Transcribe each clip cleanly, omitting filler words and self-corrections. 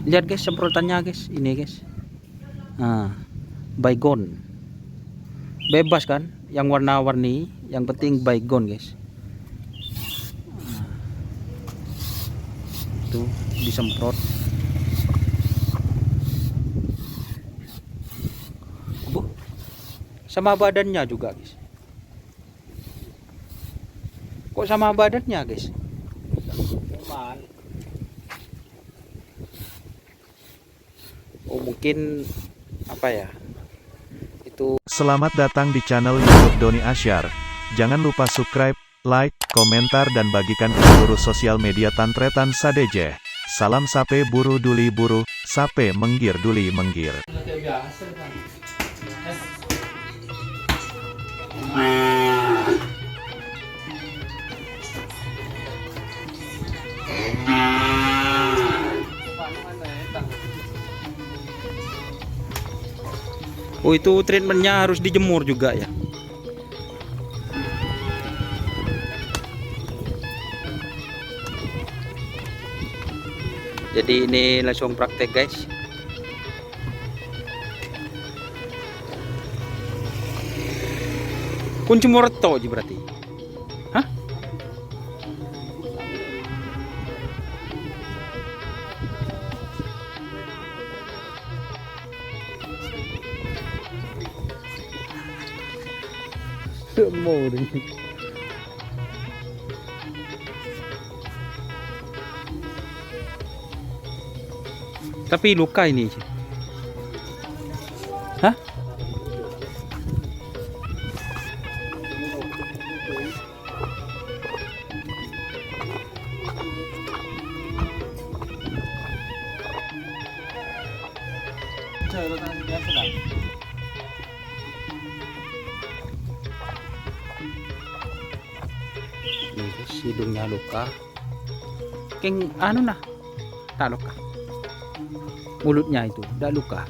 Lihat guys semprotannya guys, ini guys. Nah, baygon. Bebas kan, yang warna-warni, yang penting baygon guys. Tuh disemprot. Sama badannya juga guys. Kok sama badannya guys? Oh mungkin apa ya, itu. Selamat datang di channel YouTube Doni Asyar. Jangan lupa subscribe, like, komentar dan bagikan ke seluruh sosial media Tantretan Sadeje. Salam sape buru duli buru, sape menggir duli menggir. Oh itu treatmentnya harus dijemur juga ya. Jadi ini langsung praktek guys. Kunci moreto aja berarti. Hah? Mau deh. Tapi luka ini. Hah? Nih guys, hidungnya luka. Keng anu nah, tak luka. Mulutnya itu tidak luka.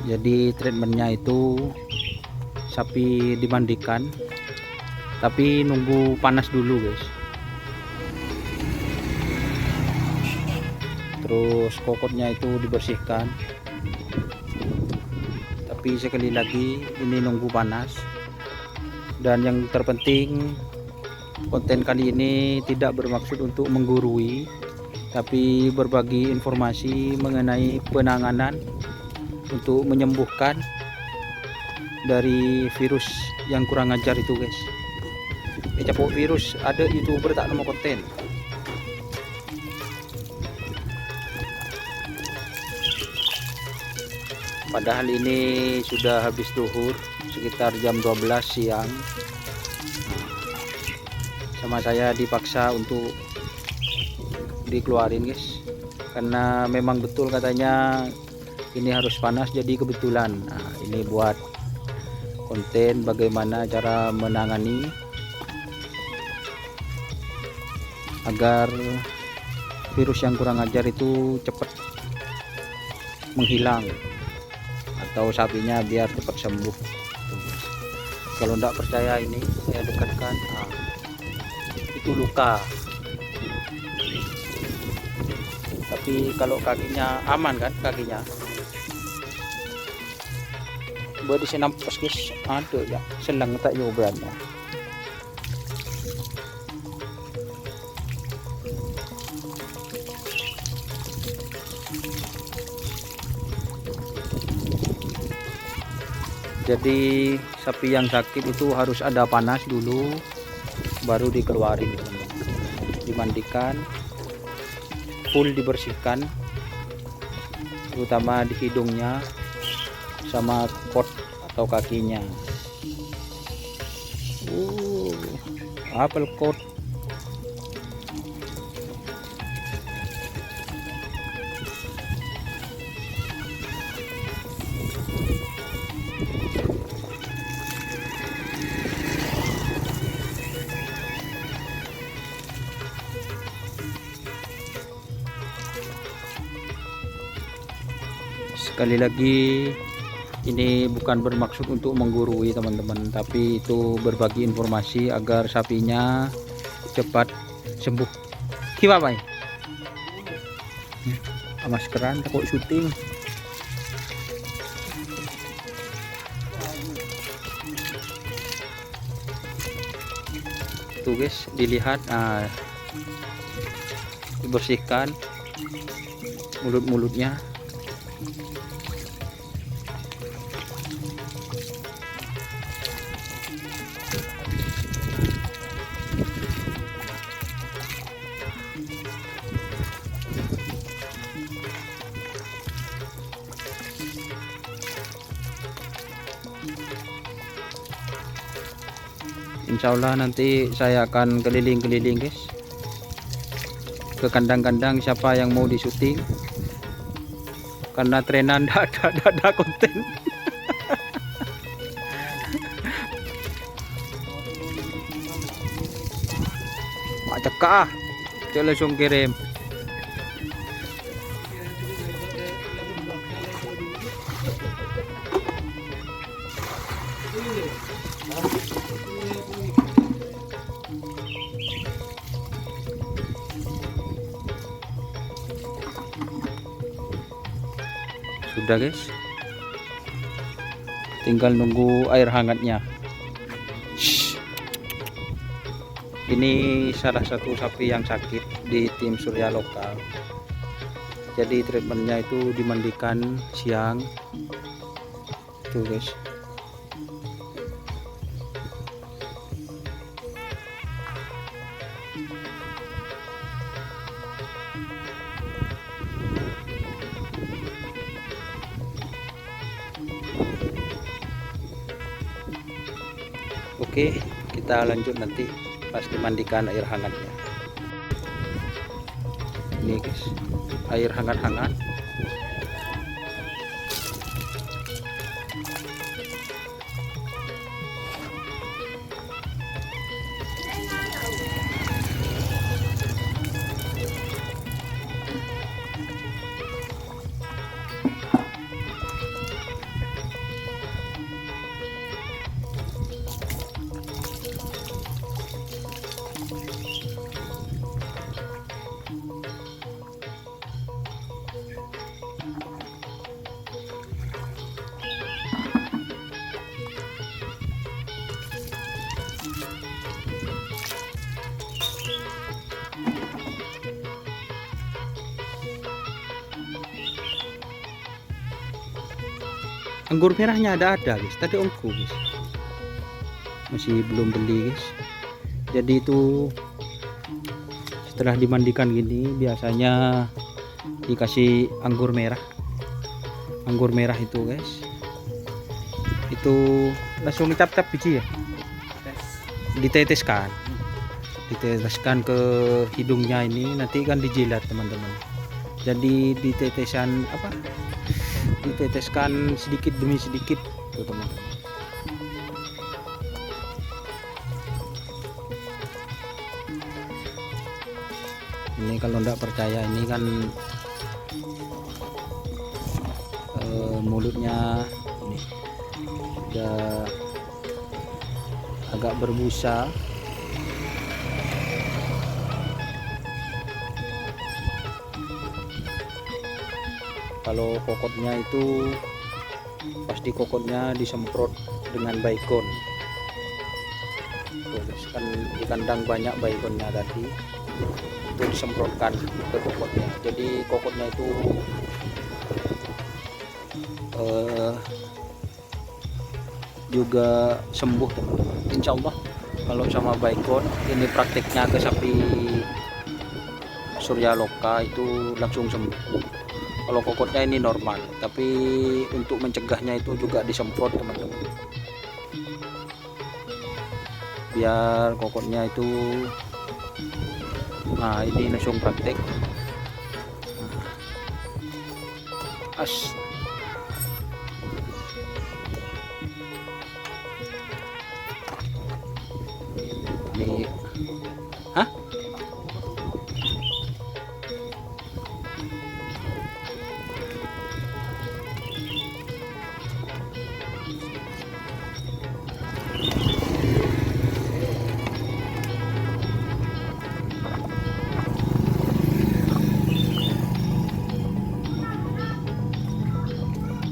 Jadi treatmentnya itu sapi dimandikan, tapi nunggu panas dulu guys. Terus kokotnya itu dibersihkan, tapi sekali lagi ini nunggu panas. Dan yang terpenting, konten kali ini tidak bermaksud untuk menggurui, tapi berbagi informasi mengenai penanganan untuk menyembuhkan dari virus yang kurang ajar itu guys. Capok virus, ada YouTuber tak nama konten. Padahal ini sudah habis zuhur, sekitar jam 12 siang. Sama saya dipaksa untuk dikeluarin guys, karena memang betul katanya ini harus panas, jadi kebetulan. Nah, ini buat konten bagaimana cara menangani agar virus yang kurang ajar itu cepat menghilang, atau sapinya biar cepat sembuh. Kalau tidak percaya, ini saya dekatkan. Nah, itu luka, tapi kalau kakinya aman kan, kakinya buat di sini nampak guys, ada ya selang tak nyobranya. Jadi sapi yang sakit itu harus ada panas dulu, baru dikeluarin, dimandikan, full dibersihkan, terutama di hidungnya sama kot atau kakinya. Apel kot. Sekali lagi, ini bukan bermaksud untuk menggurui teman-teman, tapi itu berbagi informasi agar sapinya cepat sembuh. Kiwa Pak? Maskeran takut syuting. Tuh guys, dilihat, dibersihkan mulut-mulutnya. Insya Allah nanti saya akan keliling-keliling guys, ke kandang-kandang siapa yang mau disuting, karena trenan ada konten. Mak cekah, dia langsung kirim. Sudah guys, tinggal nunggu air hangatnya. Shhh. Ini salah satu sapi yang sakit di tim Surya Lokal, jadi treatmentnya itu dimandikan siang tuh guys. Oke, kita lanjut nanti pas dimandikan air hangatnya. Ini guys, air hangat-hangat. Anggur merahnya ada guys, tadi ongku guys, masih belum beli guys. Jadi itu setelah dimandikan gini biasanya dikasih anggur merah itu guys, itu langsung dicap-cap biji ya, diteteskan ke hidungnya. Ini nanti kan dijilat teman-teman, jadi diteteskan diteteskan sedikit demi sedikit tuh teman-teman. Ini kalau enggak percaya, ini kan mulutnya ini udah agak berbusa. Kalau kokotnya itu pasti kokotnya disemprot dengan baygon. Tuh, kan di kandang banyak baygonnya tadi, itu disemprotkan ke kokotnya. Jadi kokotnya itu juga sembuh teman-teman. Insya Allah kalau sama baygon, ini prakteknya ke sapi Surya Loka itu langsung sembuh. Kalau kokotnya ini normal, tapi untuk mencegahnya itu juga disemprot teman-teman, biar kokotnya itu, nah ini langsung praktek. Ini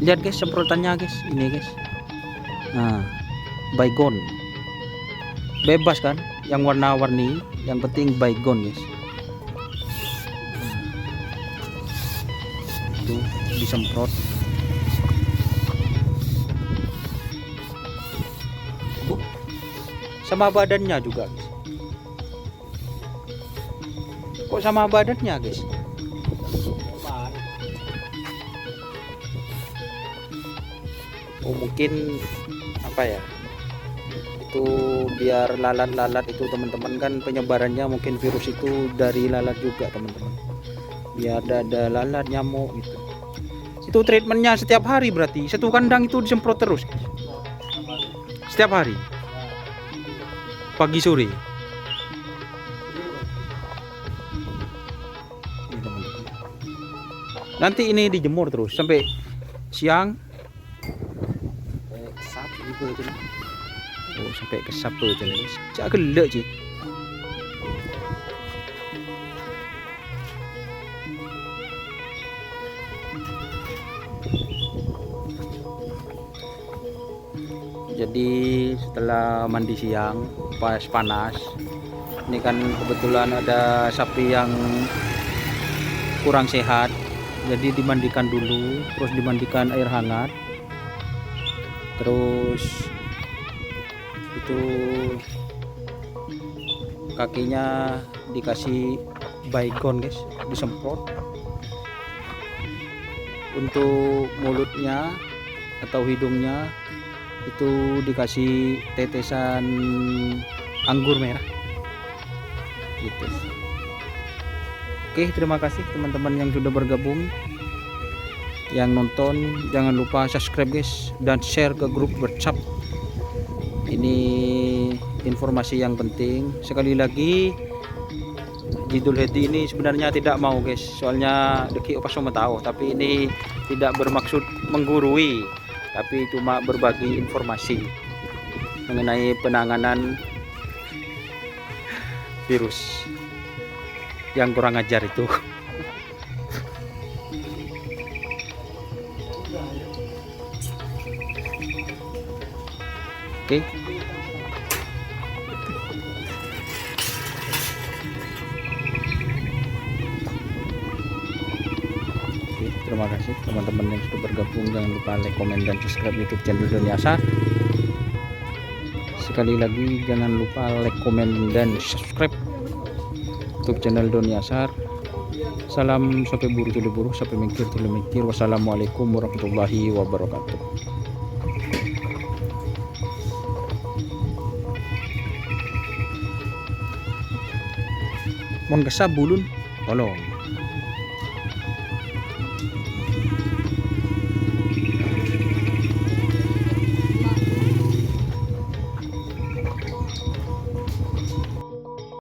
Lihat guys semprotannya guys, ini guys. Nah, baygon. Bebas kan, yang warna-warni, yang penting baygon guys. Itu disemprot. Sama badannya juga guys. Kok sama badannya guys? Oh mungkin apa ya, itu biar lalat-lalat itu teman-teman, kan penyebarannya mungkin virus itu dari lalat juga teman-teman, biar ada lalat nyamuk gitu. Itu treatmentnya setiap hari, berarti satu kandang itu disemprot terus setiap hari, pagi sore. Ini teman-teman. Nanti ini dijemur terus sampai siang. Oh sampai ke sapa tu ni guys. Cak gelak je. Jadi setelah mandi siang pas panas, ini kan kebetulan ada sapi yang kurang sehat, jadi dimandikan dulu, terus dimandikan air hangat, terus itu kakinya dikasih baygon guys, disemprot. Untuk mulutnya atau hidungnya itu dikasih tetesan anggur merah gitu. Oke, terima kasih teman-teman yang sudah bergabung, yang nonton. Jangan lupa subscribe guys dan share ke grup WhatsApp. Ini informasi yang penting. Sekali lagi, Idul Hadi ini sebenarnya tidak mau guys, soalnya deki opas sama tahu, tapi ini tidak bermaksud menggurui, tapi cuma berbagi informasi mengenai penanganan virus yang kurang ajar itu. Oke. Terima kasih teman-teman yang sudah bergabung. Jangan lupa like, komen, dan subscribe YouTube channel Doni Ashar. Sekali lagi jangan lupa like, komen, dan subscribe YouTube channel Doni Ashar. Salam sampai buru tuli buru, sampai mikir tuli mikir. Wassalamualaikum warahmatullahi wabarakatuh. Mon kesab bulun, tolong.